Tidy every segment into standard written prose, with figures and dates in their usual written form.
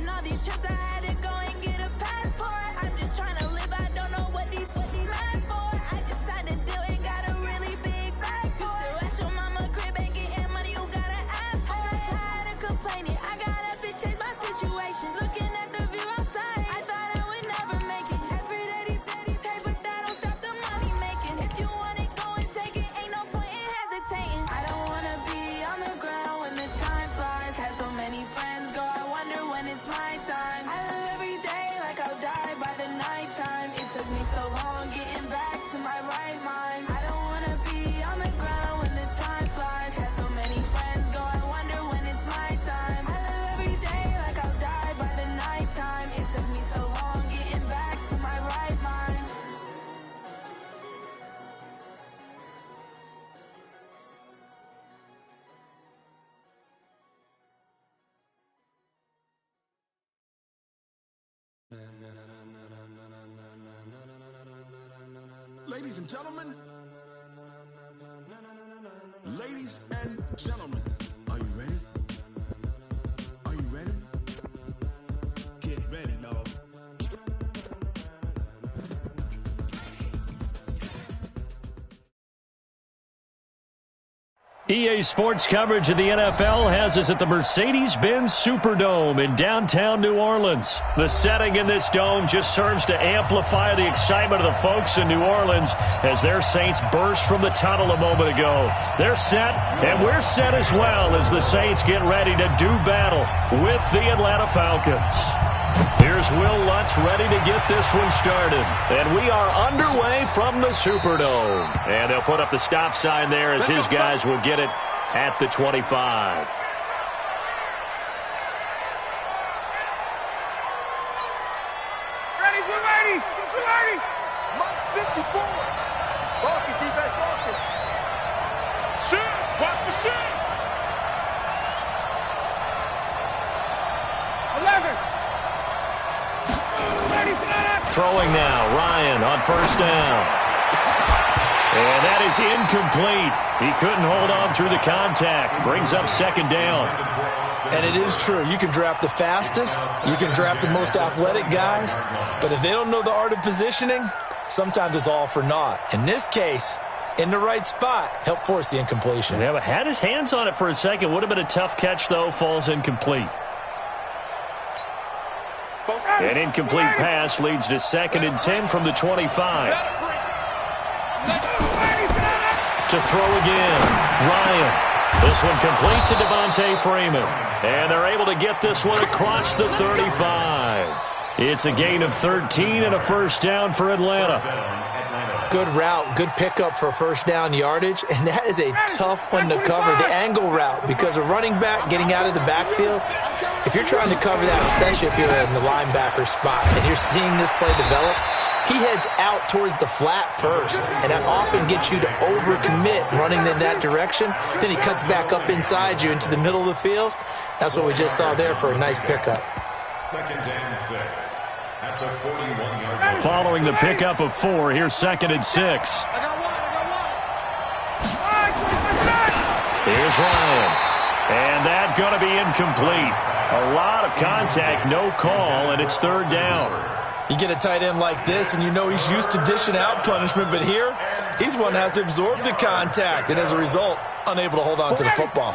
all these trips, I had to go and get a passport. I'm just trying to live, I don't know what these mad for. I just signed a deal and got a really big bag for it. At your mama crib ain't getting money, you gotta ask for it. I'm tired of complaining, I gotta change my situation. Looking at the view outside, I thought I would never make it. Every day they take, but that don't stop the money making. If you want it, go and take it, ain't no point in hesitating. I don't wanna be on the ground when the time flies. Have so many friends go, I wonder when it's my time. I live every day like I'll die by the nighttime. It took me so long getting back to my right mind. I don't wanna be on the ground when the time flies. Have so many friends go, I wonder when it's my time. I live every day like I'll die by the nighttime. It took me so long getting back to my right mind. Ladies and gentlemen, ladies and gentlemen, are you ready? Are you ready? Get ready, dog. EA Sports coverage of the NFL has us at the Mercedes-Benz Superdome in downtown New Orleans. The setting in this dome just serves to amplify the excitement of the folks in New Orleans as their Saints burst from the tunnel a moment ago. They're set, and we're set as well as the Saints get ready to do battle with the Atlanta Falcons. Here's Will Lutz ready to get this one started. And we are underway from the Superdome. And they'll put up the stop sign there as his guys will get it at the 25. Ready, we're ready, we're ready. Mike 54. Marcus, defense, Marcus. Shoot, watch the shoot. 11. Throwing now, Ryan on first down. And that is incomplete. He couldn't hold on through the contact. Brings up second down. And it is true. You can draft the fastest. You can draft the most athletic guys. But if they don't know the art of positioning, sometimes it's all for naught. In this case, in the right spot, helped force the incompletion. Yeah, but had his hands on it for a second. Would have been a tough catch, though. Falls incomplete. An incomplete pass leads to 2nd and 10 from the 25. To throw again, Ryan. This one complete to Devontae Freeman. And they're able to get this one across the 35. It's a gain of 13 and a first down for Atlanta. Good route, good pickup for first down yardage, and that is a tough one to cover, the angle route, because a running back getting out of the backfield, if you're trying to cover that, especially if you're in the linebacker spot and you're seeing this play develop, he heads out towards the flat first, and that often gets you to overcommit running in that direction. Then he cuts back up inside you into the middle of the field. That's what we just saw there for a nice pickup. 2nd and 6 at the 41-yard line. Following the pickup of 4, here's 2nd and 6. Here's Ryan. And that's going to be incomplete. A lot of contact, no call, and it's 3rd down. You get a tight end like this, and you know he's used to dishing out punishment, but here, he's one that has to absorb the contact, and as a result, unable to hold on to the football.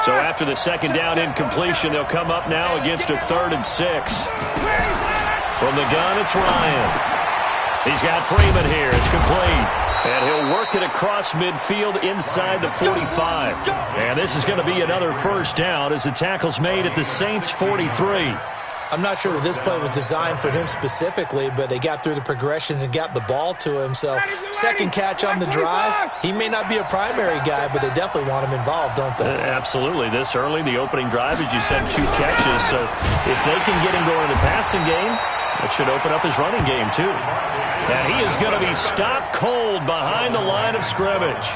So after the 2nd down incompletion, they'll come up now against a 3rd and 6. From the gun, it's Ryan. He's got Freeman here. It's complete. And he'll work it across midfield inside the 45. And this is going to be another first down as the tackle's made at the Saints' 43. I'm not sure that this play was designed for him specifically, but they got through the progressions and got the ball to him. So second catch on the drive. He may not be a primary guy, but they definitely want him involved, don't they? Absolutely. This early, the opening drive, as you said, 2 catches. So if they can get him going in the passing game, that should open up his running game too. And he is going to be stopped cold behind the line of scrimmage.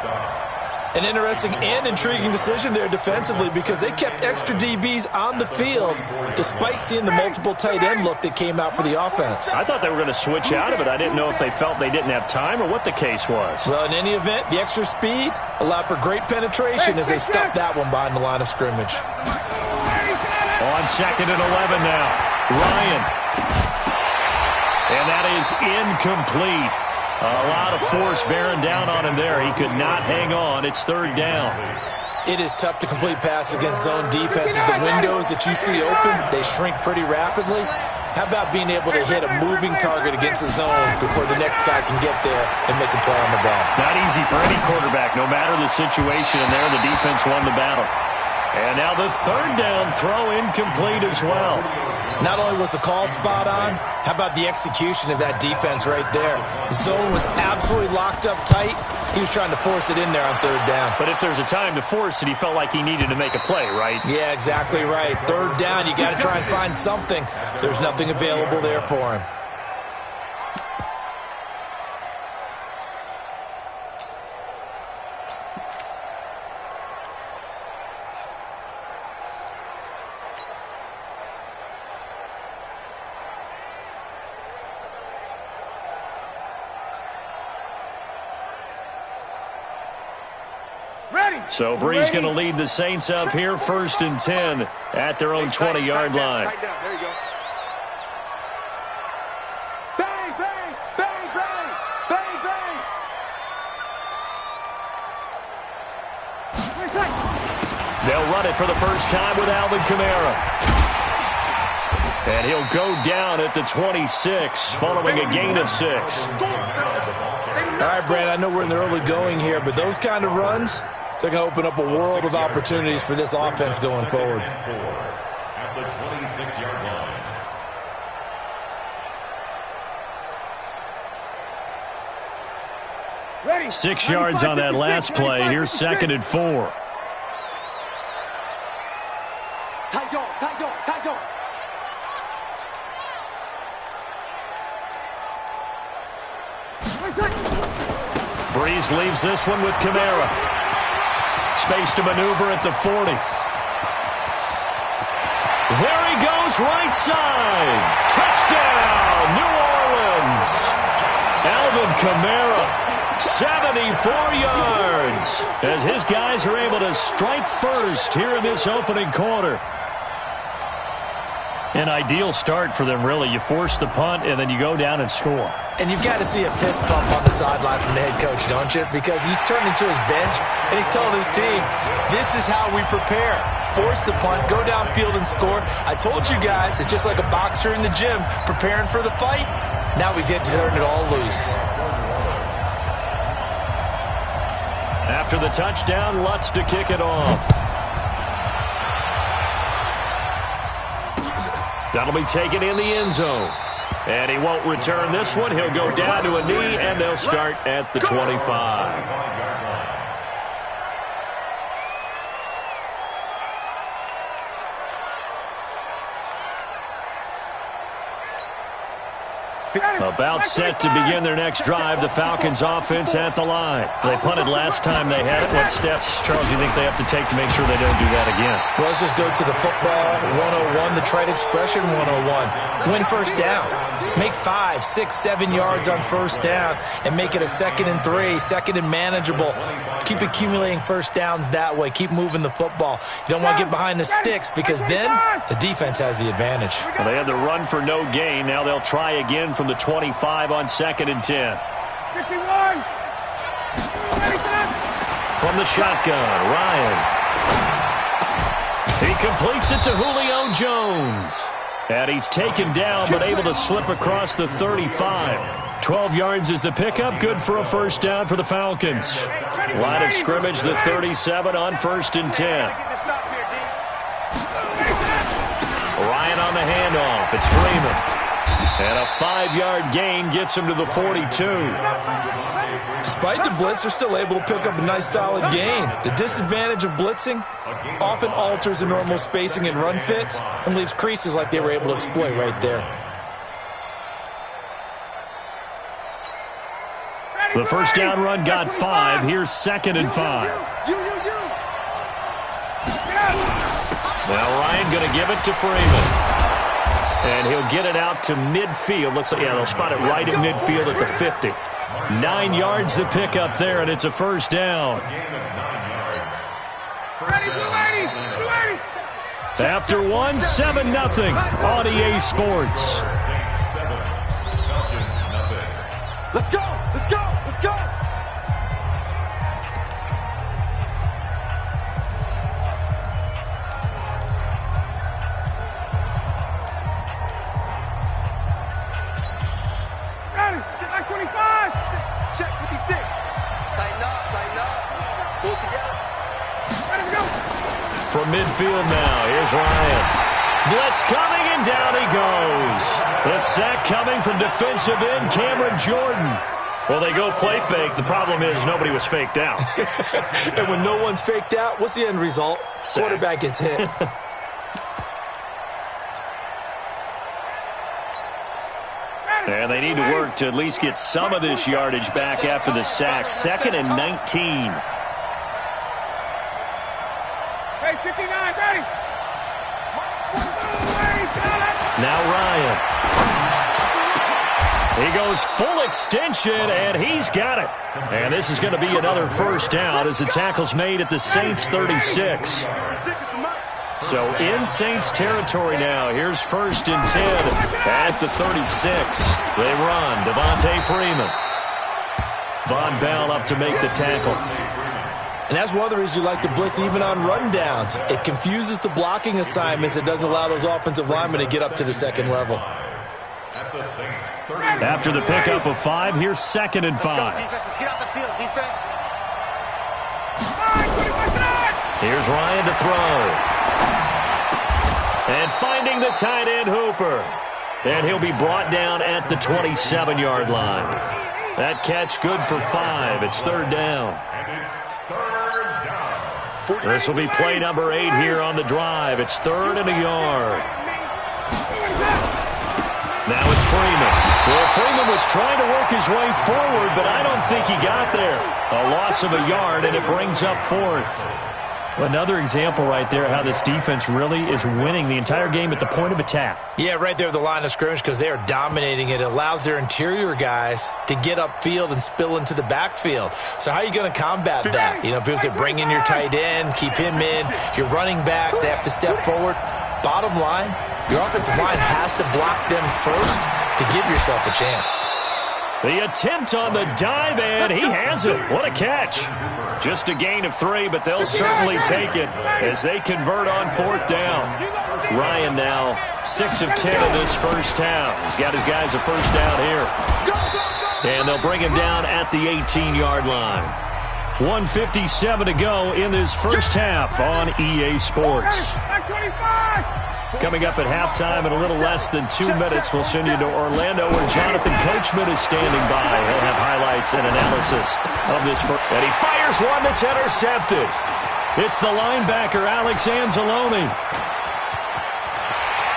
An interesting and intriguing decision there defensively because they kept extra DBs on the field despite seeing the multiple tight end look that came out for the offense. I thought they were going to switch out of it. I didn't know if they felt they didn't have time or what the case was. Well, in any event, the extra speed allowed for great penetration as they stuffed that one behind the line of scrimmage. On 2nd and 11 now. Ryan. And that is incomplete. A lot of force bearing down on him there. He could not hang on. It's 3rd down. It is tough to complete passes against zone defenses. The windows that you see open, they shrink pretty rapidly. How about being able to hit a moving target against a zone before the next guy can get there and make a play on the ball? Not easy for any quarterback. No matter the situation in there, the defense won the battle. And now the 3rd down throw incomplete as well. Not only was the call spot on, how about the execution of that defense right there? The zone was absolutely locked up tight. He was trying to force it in there on 3rd down. But if there's a time to force it, he felt like he needed to make a play, right? Yeah, exactly right. 3rd down, you got to try and find something. There's nothing available there for him. So Brees going to lead the Saints up here, 1st and 10 at their own 20-yard line. Tight down. There you go. Bang, bang, bang, bang, bang, bang. They'll run it for the first time with Alvin Kamara. And he'll go down at the 26, following a gain of 6. All right, Brad, I know we're in the early going here, but those kind of runs, they're going to open up a world of opportunities for this offense going forward. At the 26-yard line. 6 yards on that last play. Here's 2nd and 4. Tight go, tight go, tight go. Brees leaves this one with Kamara. Space to maneuver at the 40. There he goes, right side. Touchdown, New Orleans. Alvin Kamara, 74 yards, as his guys are able to strike first here in this opening quarter. An ideal start for them, really. You force the punt, and then you go down and score. And you've got to see a fist pump on the sideline from the head coach, don't you? Because he's turning to his bench, and he's telling his team, this is how we prepare. Force the punt, go downfield and score. I told you guys, it's just like a boxer in the gym preparing for the fight. Now we get to turn it all loose. After the touchdown, Lutz to kick it off. That'll be taken in the end zone. And he won't return this one. He'll go down to a knee, and they'll start at the 25. About set to begin their next drive, the Falcons offense at the line. They punted last time they had it. What steps, Charles, do you think they have to take to make sure they don't do that again? Well, let's just go to the football 101, the trite expression 101. Win first down. Make 5, 6, 7 yards on first down and make it a 2nd and 3, 2nd and manageable. Keep accumulating first downs that way. Keep moving the football. You don't want to get behind the sticks because then the defense has the advantage. Well, they had the run for no gain. Now they'll try again from the 25 on 2nd and 10. 51. From the shotgun, Ryan. He completes it to Julio Jones. And he's taken down but able to slip across the 35. 12 yards is the pickup. Good for a first down for the Falcons. Line of scrimmage, the 37 on 1st and 10. Ryan on the handoff. It's Freeman. And a 5-yard gain gets him to the 42. Despite the blitz, they're still able to pick up a nice solid gain. The disadvantage of blitzing often alters the normal spacing and run fits and leaves creases like they were able to exploit right there. The first down run got 5. Here's 2nd and 5. Now Ryan going to give it to Freeman. And he'll get it out to midfield. Looks like, yeah, they'll spot it right at midfield at the 50. 9 yards the pickup there, and it's a first down. After one, 7-0 on EA Sports. Let's go! Let's go! Let's go! Ready, sit like 25. Check 56. Tighten up, pull it together. Ready to go. From midfield now, here's Ryan. Blitz coming, and down he goes. The sack coming from defensive end Cameron Jordan. Well, they go play fake. The problem is nobody was faked out. And when no one's faked out, what's the end result? Sack. Quarterback gets hit. And they need to work to at least get some of this yardage back after the sack. 2nd and 19. Hey, 59, ready. Now Ryan. He goes full extension, and he's got it. And this is going to be another first down as the tackle's made at the Saints 36. So in Saints territory now. Here's 1st and 10 at the 36. They run. Devontae Freeman. Von Bell up to make the tackle. And that's one of the reasons you like to blitz even on rundowns. It confuses the blocking assignments. It doesn't allow those offensive linemen to get up to the second level. After the pickup of 5, here's 2nd and 5. Defense, let's get out the field, defense. Here's Ryan to throw. And finding the tight end Hooper. And he'll be brought down at the 27-yard line. That catch good for 5. It's 3rd down. This will be play number 8 here on the drive. It's 3rd and a yard. Now it's Freeman. Well, Freeman was trying to work his way forward, but I don't think he got there. A loss of a yard, and it brings up 4th. Another example right there how this defense really is winning the entire game at the point of attack. Yeah, right there at the line of scrimmage because they are dominating it. It allows their interior guys to get upfield and spill into the backfield. So how are you going to combat that? You know, people say bring in your tight end, keep him in. Your running backs, they have to step forward. Bottom line, your offensive line has to block them first to give yourself a chance. The attempt on the dive, and he has it. What a catch. Just a gain of 3, but they'll certainly take it as they convert on 4th down. Ryan now 6 of 10 in this first half. He's got his guys a first down here. And they'll bring him down at the 18-yard line. 1:57 to go in this first half on EA Sports. Coming up at halftime in a little less than 2 minutes, we'll send you to Orlando where Jonathan Coachman is standing by. He'll have highlights and analysis of this. And he fires one that's intercepted. It's the linebacker, Alex Anzalone.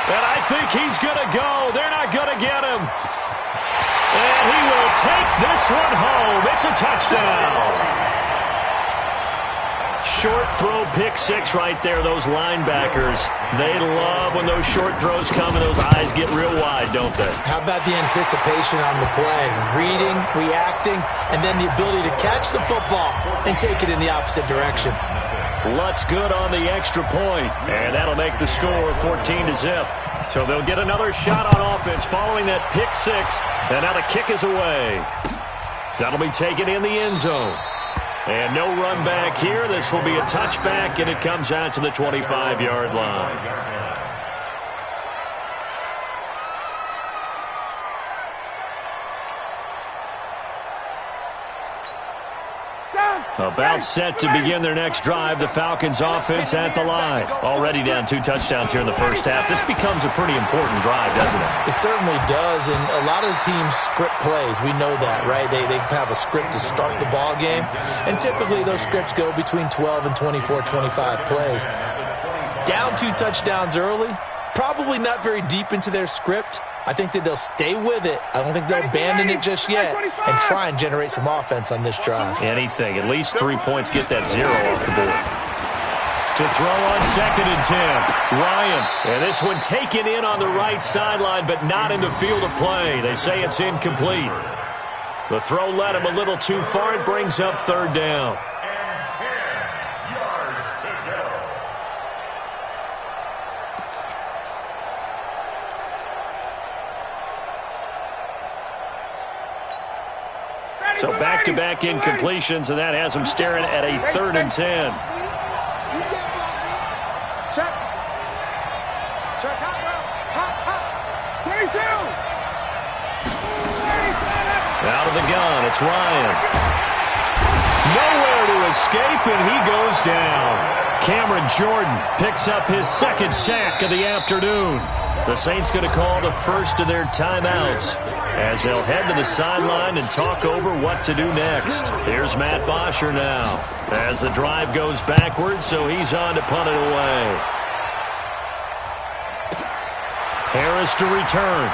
And I think he's going to go. They're not going to get him. And he will take this one home. It's a touchdown. Short throw, pick 6 right there. Those linebackers, they love when those short throws come and those eyes get real wide, don't they? How about the anticipation on the play? Reading, reacting, and then the ability to catch the football and take it in the opposite direction. Lutz good on the extra point, and that'll make the score 14-0. So they'll get another shot on offense following that pick 6, and now the kick is away. That'll be taken in the end zone. And no run back here. This will be a touchback, and it comes out to the 25-yard line. About set to begin their next drive. The Falcons offense at the line. Already down 2 touchdowns here in the first half. This becomes a pretty important drive, doesn't it? It certainly does, and a lot of the teams script plays. We know that, right? They have a script to start the ball game, and typically those scripts go between 12 and 24, 25 plays. Down 2 touchdowns early, probably not very deep into their script. I think that they'll stay with it. I don't think they'll abandon it just yet and try and generate some offense on this drive. Anything. At least 3 points. Get that 0 off the board. To throw on 2nd and 10. Ryan. And this one taken in on the right sideline, but not in the field of play. They say it's incomplete. The throw led him a little too far. It brings up 3rd down. So back-to-back incompletions, and that has them staring at a 3rd and 10. Check. Check. Hot, bro. Hot. 22. Out of the gun, it's Ryan. Nowhere to escape, and he goes down. Cameron Jordan picks up his 2nd sack of the afternoon. The Saints going to call the first of their timeouts as they'll head to the sideline and talk over what to do next. Here's Matt Bosher now as the drive goes backwards, so he's on to punt it away. Harris to return.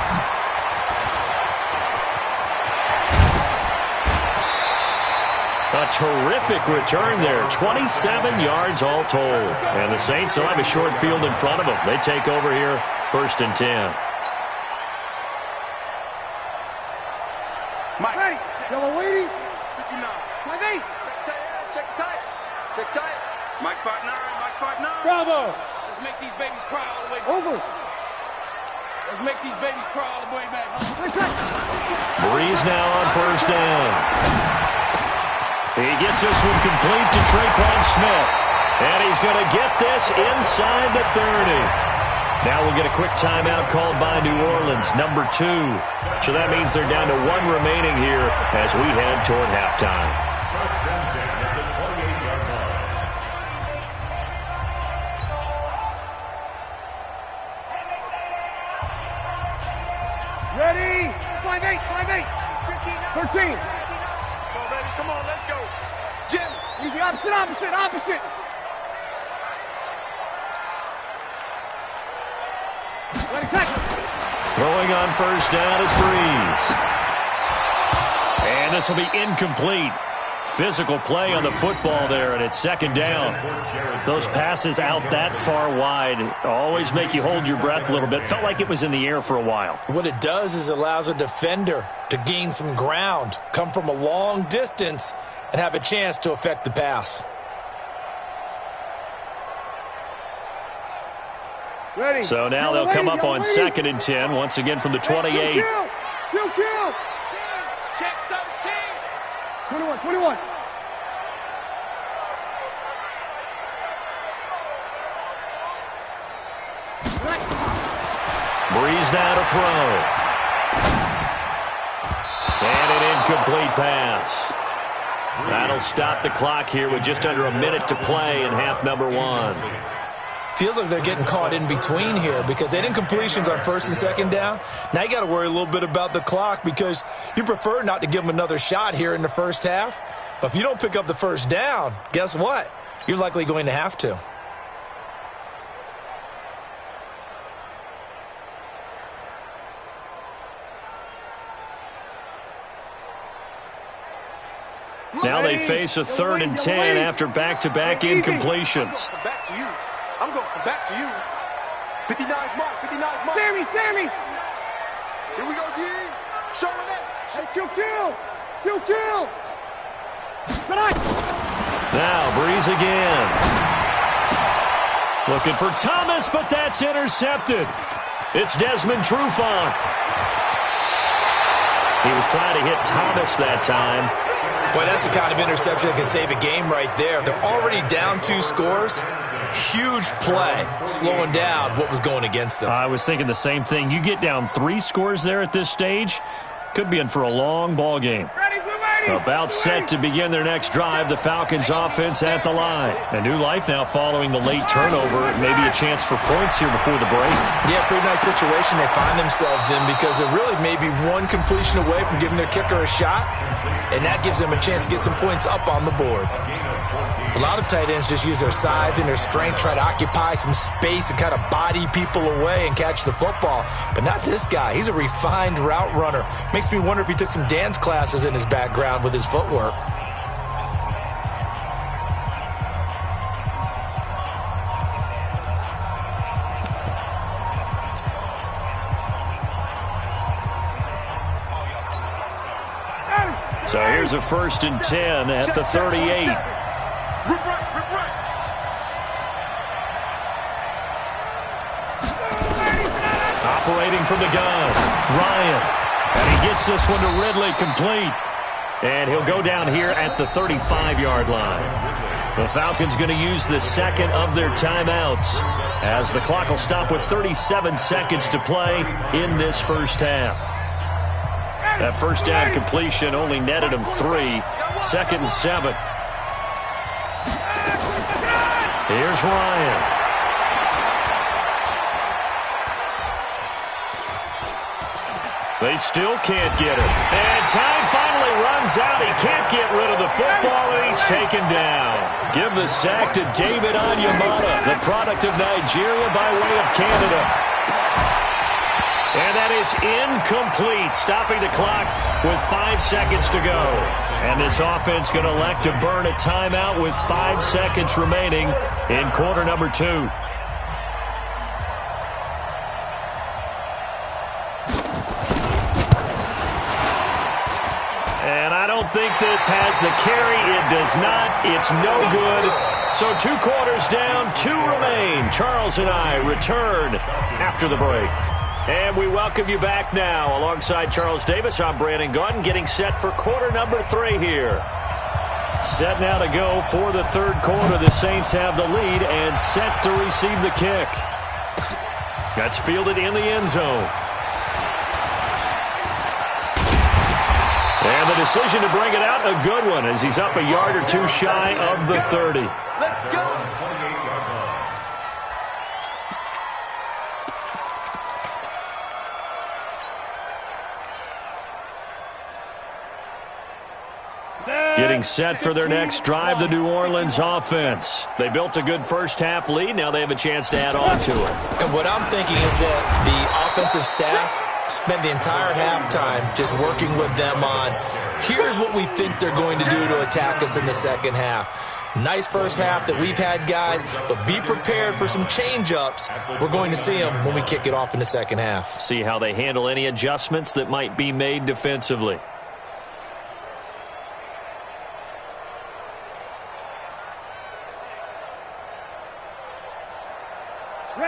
A terrific return there. 27 yards all told. And the Saints will have a short field in front of them. They take over here, 1st and 10. Mike. Ready. Yellow lady. 59. Mike 8. Check tight. Check tight. Mike 5'9", Mike 5'9". Bravo. Let's make these babies cry all the way. Over. Let's make these babies cry all the way back. Breeze now on 1st down. He gets this one complete to Traquan Smith. And he's going to get this inside the 30. Now we'll get a quick timeout called by New Orleans, number 2. So that means they're down to 1 remaining here as we head toward halftime. 1st and 10 at the 28-yard line. Ready. 5'8". 13. Come on, baby. Come on, let's go. Jim. Easy. Opposite. Throwing on 1st down is Breeze. And this will be incomplete. Physical play on the football there, and it's 2nd down. Those passes out that far wide always make you hold your breath a little bit. Felt like it was in the air for a while. What it does is allows a defender to gain some ground, come from a long distance, and have a chance to affect the pass. Ready. So now they'll come up on 2nd and 10, once again from the 28. Kill. Check 13. 21. Breeze now to throw. And an incomplete pass. That'll stop the clock here with just under a minute to play in half number 1. Feels like they're getting caught in between here because they had incompletions on 1st and 2nd down. Now you got to worry a little bit about the clock because you prefer not to give them another shot here in the 1st half. But if you don't pick up the 1st down, guess what? You're likely going to have to. Now they face a 3rd and 10 after back-to-back incompletions. I'm going to come back to you. 59 mark. Sammy. Here we go, D. Show it up. Hey, kill. Now Breeze again. Looking for Thomas, but that's intercepted. It's Desmond Trufant. He was trying to hit Thomas that time. Boy, that's the kind of interception that can save a game right there. They're already down 2 scores. Huge play, slowing down what was going against them. I was thinking the same thing. You get down 3 scores there at this stage, could be in for a long ball game. About set to begin their next drive, the Falcons offense at the line. A new life now following the late turnover. Maybe a chance for points here before the break. Yeah, pretty nice situation they find themselves in because they're really maybe 1 completion away from giving their kicker a shot, and that gives them a chance to get some points up on the board. A lot of tight ends just use their size and their strength, try to occupy some space and kind of body people away and catch the football. But not this guy. He's a refined route runner. Makes me wonder if he took some dance classes in his background with his footwork. So here's a 1st and 10 at the 38. Operating from the gun, Ryan. And he gets this one to Ridley complete. And he'll go down here at the 35-yard line. The Falcons going to use the second of their timeouts as the clock will stop with 37 seconds to play in this first half. That first down completion only netted him 3. 2nd and 7. Here's Ryan. They still can't get it. And time finally runs out. He can't get rid of the football, and he's taken down. Give the sack to David Onyemata, the product of Nigeria by way of Canada. And that is incomplete, stopping the clock with 5 seconds to go. And this offense going to elect to burn a timeout with 5 seconds remaining in quarter number 2. And I don't think this has the carry. It does not. It's no good. So 2 quarters down, 2 remain. Charles and I return after the break. And we welcome you back now. Alongside Charles Davis, I'm Brandon Gaudin, getting set for quarter number 3 here. Set now to go for the 3rd quarter. The Saints have the lead and set to receive the kick. That's fielded in the end zone. And the decision to bring it out, a good one, as he's up a yard or 2 shy of the 30. Let's go. Getting set for their next drive, the New Orleans offense. They built a good first half lead. Now they have a chance to add on to it. And what I'm thinking is that the offensive staff spent the entire halftime just working with them on, here's what we think they're going to do to attack us in the second half. Nice first half that we've had, guys, but be prepared for some change-ups. We're going to see them when we kick it off in the second half. See how they handle any adjustments that might be made defensively.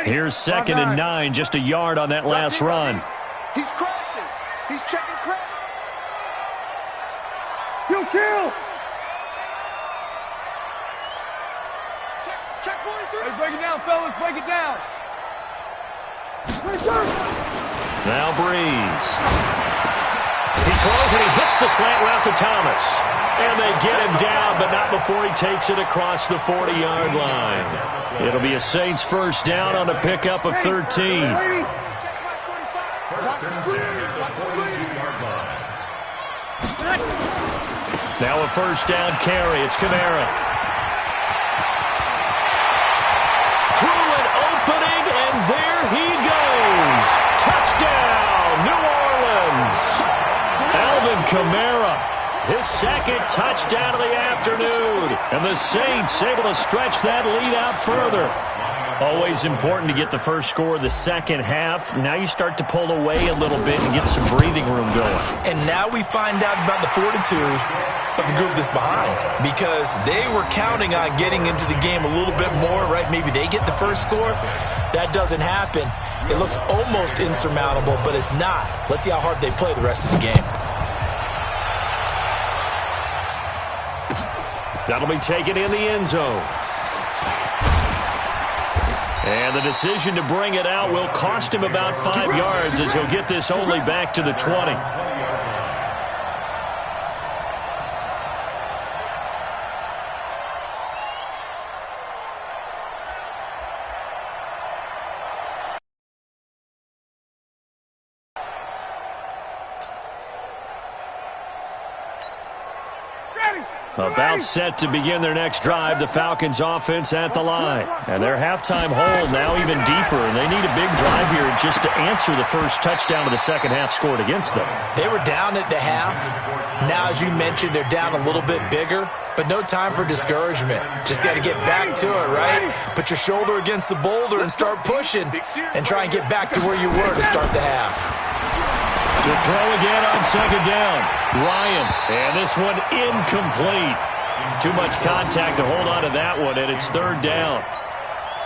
Here's 2nd and 9, just a yard on that last run. He's crossing. He's checking crack. Kill! Check 43. Hey, break it down, fellas. Break it down. Now Breeze. He throws and he hits the slant route to Thomas. And they get him down, but not before he takes it across the 40-yard line. It'll be a Saints first down on a pickup of 13. Now a first down carry. It's Kamara. Through an opening, and there he goes. Touchdown, New Orleans. Alvin Kamara. His 2nd touchdown of the afternoon. And the Saints able to stretch that lead out further. Always important to get the first score of the second half. Now you start to pull away a little bit and get some breathing room going. And now we find out about the fortitude of the group that's behind, because they were counting on getting into the game a little bit more, right? Maybe they get the first score. That doesn't happen. It looks almost insurmountable, but it's not. Let's see how hard they play the rest of the game. That'll be taken in the end zone. And the decision to bring it out will cost him about 5 yards, as he'll get this only back to the 20. About set to begin their next drive, the Falcons offense at the line. And their halftime hole now even deeper, and they need a big drive here just to answer the first touchdown of the second half scored against them. They were down at the half. Now, as you mentioned, they're down a little bit bigger, but no time for discouragement. Just got to get back to it, right? Put your shoulder against the boulder and start pushing and try and get back to where you were to start the half. To throw again on second down, Ryan. And this one incomplete. Too much contact to hold on to that one, and it's 3rd down.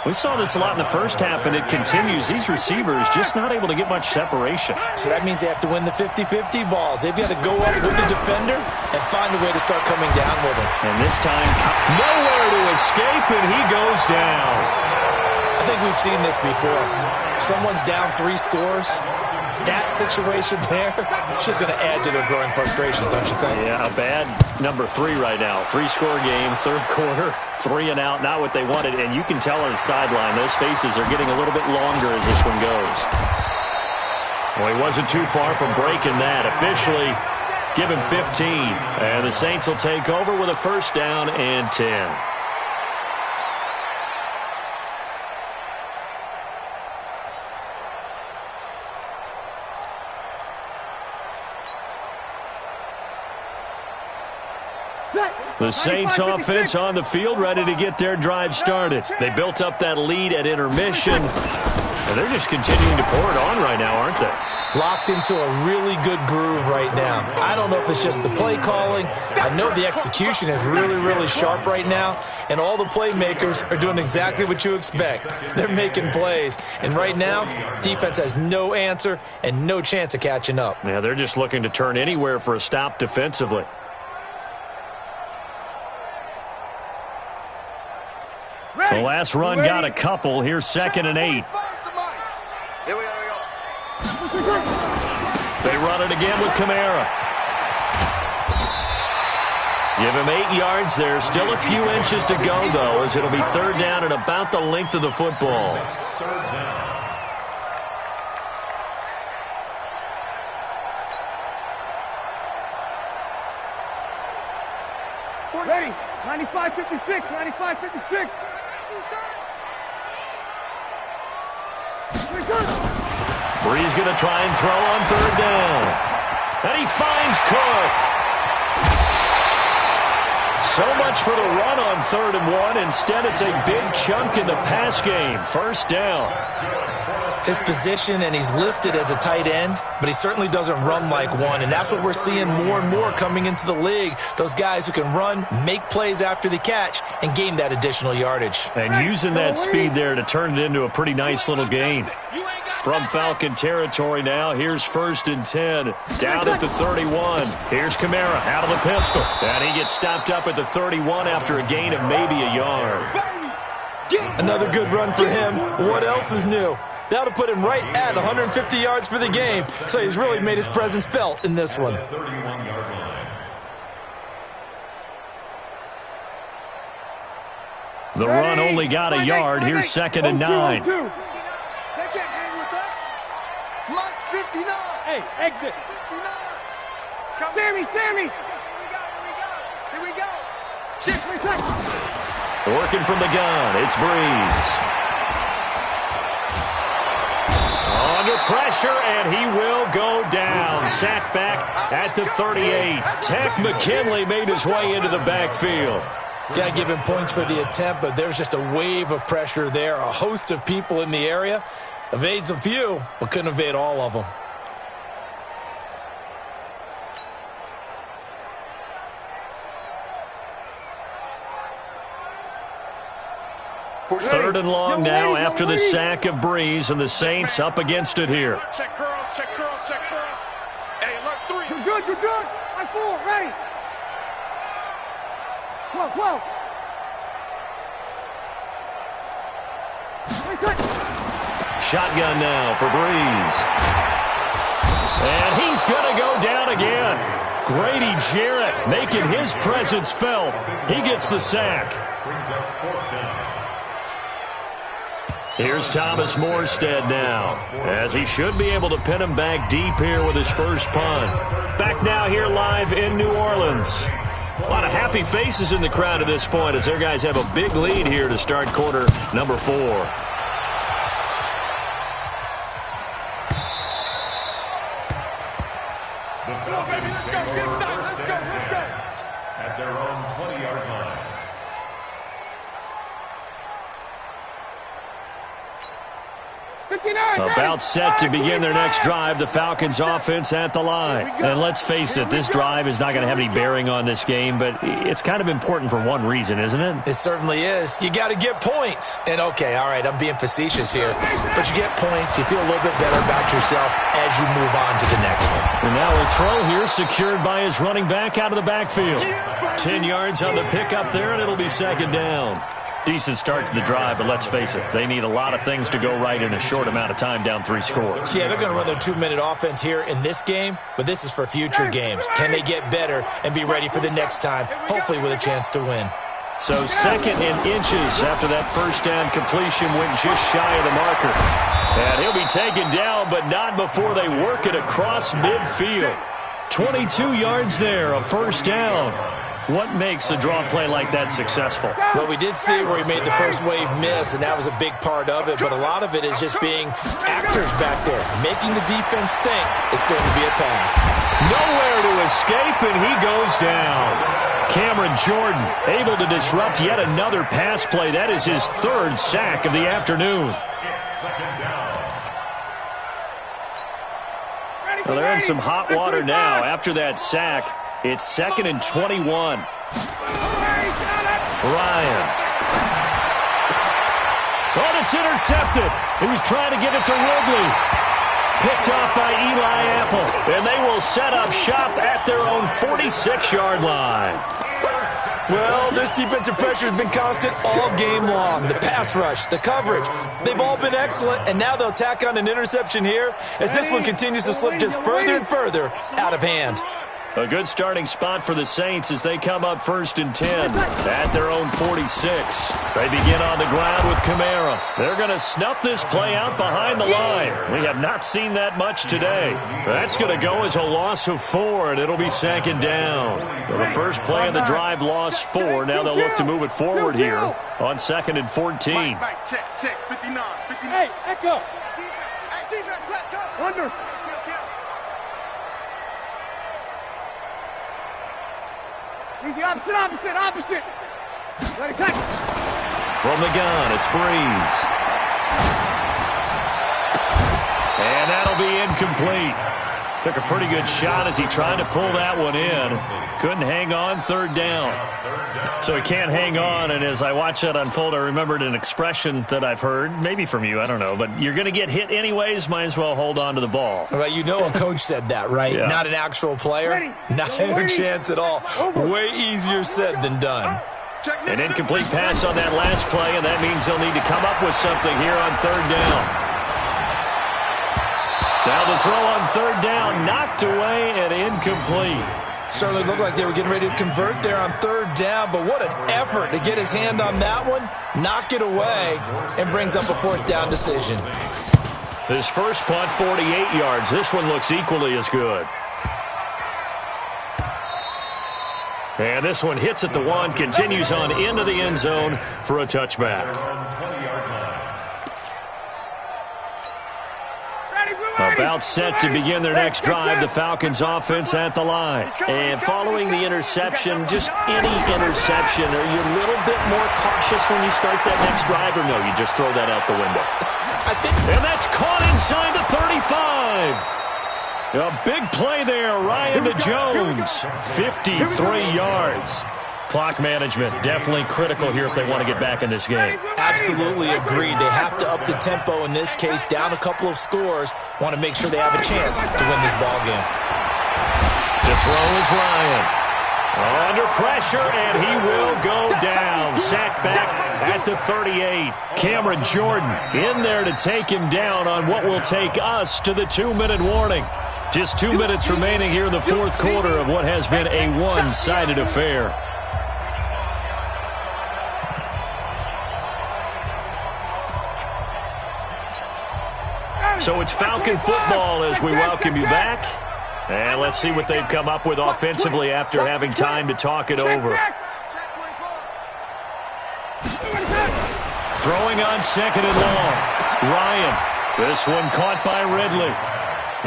We saw this a lot in the first half, and it continues. These receivers just not able to get much separation. So that means they have to win the 50-50 balls. They've got to go up with the defender and find a way to start coming down with him. And this time, nowhere to escape, and he goes down. I think we've seen this before. Someone's down 3 scores. That situation there, it's just going to add to their growing frustrations, don't you think? Yeah, a bad number 3 right now. 3-score game, third quarter, 3 and out, not what they wanted. And you can tell on the sideline, those faces are getting a little bit longer as this one goes. Well, he wasn't too far from breaking that. Officially, give him 15. And the Saints will take over with a first down and 10. The Saints offense on the field, ready to get their drive started. They built up that lead at intermission, and they're just continuing to pour it on right now, aren't they? Locked into a really good groove right now. I don't know if it's just the play calling. I know the execution is really, really sharp right now, and all the playmakers are doing exactly what you expect. They're making plays, and right now, defense has no answer and no chance of catching up. Yeah, they're just looking to turn anywhere for a stop defensively. The last run got a couple. Here's 2nd and 8. Here we go, They run it again with Kamara. Give him 8 yards there. Still a few inches to go, though, as it'll be 3rd down and about the length of the football. Ready. 95-56. 95-56. Bree's going to try and throw on 3rd down. And he finds Cook. So much for the run on 3rd and 1. Instead, it's a big chunk in the pass game. First down. His position, and he's listed as a tight end, but he certainly doesn't run like one, and that's what we're seeing more and more coming into the league. Those guys who can run, make plays after the catch, and gain that additional yardage. And using that speed there to turn it into a pretty nice little gain. From Falcon territory now, here's 1st and 10. Down at the 31. Here's Kamara out of the pistol. And he gets stopped up at the 31 after a gain of maybe a yard. Another good run for him. What else is new? That'll put him right at 150 yards for the game. So he's really made his presence felt in this one. The run only got a yard. Here's 2nd and 9. They can't hang with us. Mike's 59. Hey, exit. 59. Sammy. Here we go. Working from the gun, it's Breeze. Under pressure, and he will go down. Sacked back at the 38. Tech McKinley made his way into the backfield. Got to give him points for the attempt, but there's just a wave of pressure there. A host of people in the area. Evades a few, but couldn't evade all of them. Third and long now after the sack of Breeze, and the Saints up against it here. Check curls, check curls, check curls. Hey, look, 3. You're good. I'm 4. Ready. 12. Shotgun now for Breeze. And he's going to go down again. Grady Jarrett making his presence felt. He gets the sack. Here's Thomas Morstead now, as he should be able to pin him back deep here with his first punt. Back now here live in New Orleans. A lot of happy faces in the crowd at this point as their guys have a big lead here to start quarter number 4. The Falcons take over first and 10 at their own 20-yard line. About set to begin their next drive, the Falcons offense at the line. And let's face it, this drive is not going to have any bearing on this game, but it's kind of important for one reason, isn't it? It certainly is. You got to get points. And okay, all right, I'm being facetious here, but you get points, you feel a little bit better about yourself as you move on to the next one. And now a throw here secured by his running back out of the backfield. 10 yards on the pickup there, and it'll be second down. Decent start to the drive, but let's face it, they need a lot of things to go right in a short amount of time, down 3 scores. Yeah, they're going to run their 2-minute offense here in this game, but this is for future games. Can they get better and be ready for the next time, hopefully with a chance to win? So 2nd and inches after that first down completion went just shy of the marker. And he'll be taken down, but not before they work it across midfield. 22 yards there, a first down. What makes a draw play like that successful? Well, we did see where he made the first wave miss, and that was a big part of it, but a lot of it is just being actors back there, making the defense think it's going to be a pass. Nowhere to escape, and he goes down. Cameron Jordan able to disrupt yet another pass play. That is his 3rd sack of the afternoon. Well, they're in some hot water now. After that sack, it's 2nd and 21. Ryan. Oh, it's intercepted. He was trying to get it to Ridley. Picked off by Eli Apple. And they will set up shop at their own 46-yard line. Well, this defensive pressure has been constant all game long. The pass rush, the coverage, they've all been excellent, and now they'll tack on an interception here as this one continues to slip just further and further out of hand. A good starting spot for the Saints as they come up 1st and 10 at their own 46. They begin on the ground with Kamara. They're going to snuff this play out behind the line. We have not seen that much today. That's going to go as a loss of 4, and it'll be 2nd down. So the first play of the drive lost 4. Now they'll look to move it forward here on 2nd and 14. Check, 59. Hey, Echo. Defense, let's go. Under. Easy, opposite. Ready, tackle. From the gun, it's Breeze. And that'll be incomplete. Took a pretty good shot as he tried to pull that one in. Couldn't hang on, 3rd down. So he can't hang on, and as I watch that unfold, I remembered an expression that I've heard, maybe from you, I don't know, but you're going to get hit anyways, might as well hold on to the ball. Well, you know a coach said that, right? Yeah. Not an actual player. Not a chance at all. Way easier said than done. An incomplete pass on that last play, and that means they'll need to come up with something here on 3rd down. Now the throw on 3rd down, knocked away and incomplete. Certainly looked like they were getting ready to convert there on 3rd down, but what an effort to get his hand on that one, knock it away, and brings up a 4th down decision. His first punt, 48 yards. This one looks equally as good. And this one hits at the 1, continues on into the end zone for a touchback. About set to begin their next drive, the Falcons offense at the line. And following the interception, just any interception, are you a little bit more cautious when you start that next drive, or no, you just throw that out the window? And that's caught inside the 35. A big play there, Ryan to Jones, 53 yards. Clock management, definitely critical here if they want to get back in this game. Absolutely agreed. They have to up the tempo in this case, down a couple of scores. Want to make sure they have a chance to win this ball game. To throw is Ryan. Under pressure, and he will go down. Sacked back at the 38. Cameron Jordan in there to take him down on what will take us to the 2-minute warning. Just 2 minutes remaining here in the 4th quarter of what has been a one-sided affair. So it's Falcon football as we welcome you back. And let's see what they've come up with offensively after having time to talk it over. Throwing on 2nd and long. Ryan. This one caught by Ridley.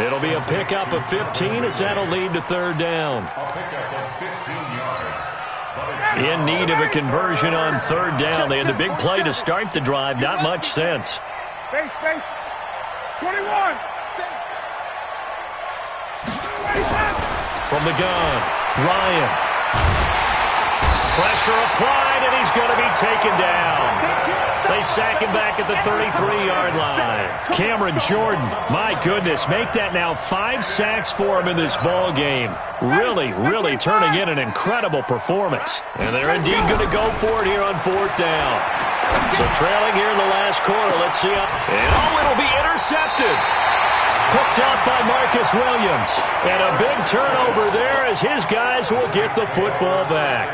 It'll be a pickup of 15 as that'll lead to 3rd down. In need of a conversion on 3rd down. They had the big play to start the drive. Not much sense. 21. From the gun, Ryan. Pressure applied, and he's going to be taken down. They sack him back at the 33-yard line. Cameron Jordan, my goodness, make that now 5 sacks for him in this ball game. Really, really turning in an incredible performance. And they're indeed going to go for it here on 4th down. So trailing here in the last quarter, let's see. And it'll be intercepted. Picked out by Marcus Williams. And a big turnover there as his guys will get the football back.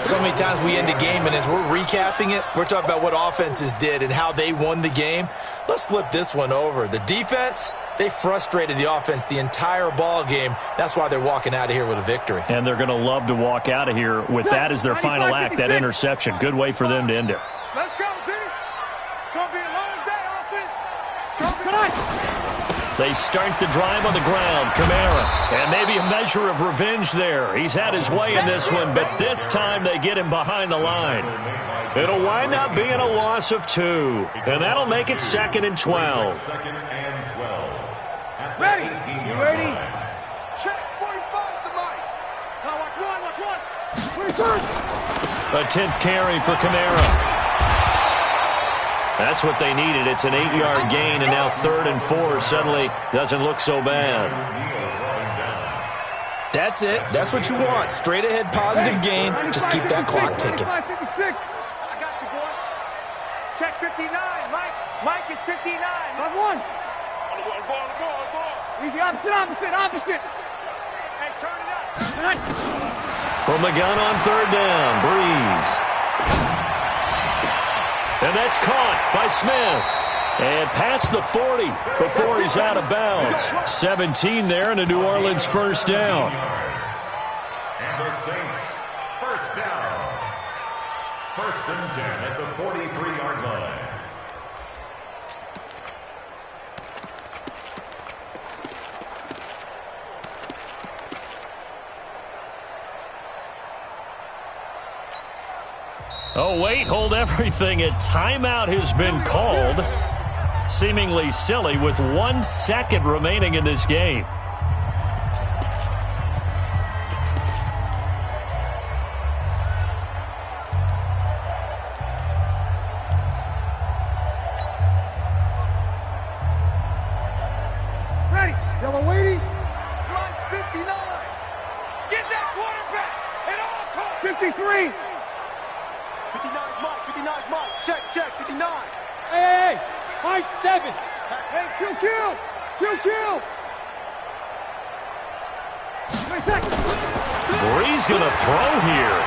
So many times we end a game, and as we're recapping it, we're talking about what offenses did and how they won the game. Let's flip this one over. The defense, they frustrated the offense the entire ball game. That's why they're walking out of here with a victory. And they're going to love to walk out of here with that as their final act, that interception. Good way for them to end it. Let's go, D. It's going to be a long day, offense. It's going to be They start the drive on the ground. Kamara. And maybe a measure of revenge there. He's had his way in this one, but this time they get him behind the line. It'll wind up being a loss of 2. And that'll make it 2nd and 12. Second and 12. ready. You ready? Check. 45 to Mike. Now watch one. Return. A 10th carry for Kamara. That's what they needed. It's an 8-yard gain, and now 3rd and 4 suddenly doesn't look so bad. That's it. That's what you want. Straight ahead positive gain. Just keep that clock ticking. I got you, boy. Check 59. Mike is 59. Not one. On the ball. Easy, opposite. Hey, turn it up. From the gun on 3rd down, Breeze. And that's caught by Smith. And past the 40 before he's out of bounds. 17 there and a New Orleans first down. And the Saints, first down. 1st and 10 at the 43-yard line. Oh, wait, hold everything. A timeout has been called. Seemingly silly with 1 second remaining in this game. Ready. Yellow waiting. Mike's 59. Get that quarterback. At all costs. 53. 59 Mike. Check. 59. Hey. High 7. Hey, kill. Breeze going to throw here.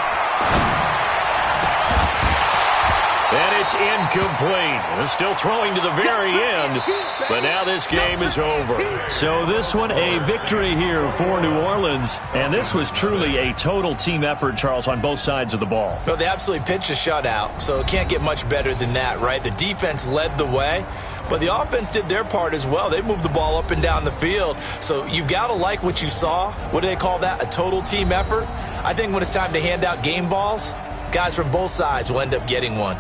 And it's incomplete. They're still throwing to the very end, but now this game is over. So this one, a victory here for New Orleans, and this was truly a total team effort, Charles, on both sides of the ball. So they absolutely pitched a shutout, so it can't get much better than that, right? The defense led the way, but the offense did their part as well. They moved the ball up and down the field, so you've got to like what you saw. What do they call that? A total team effort? I think when it's time to hand out game balls, guys from both sides will end up getting one.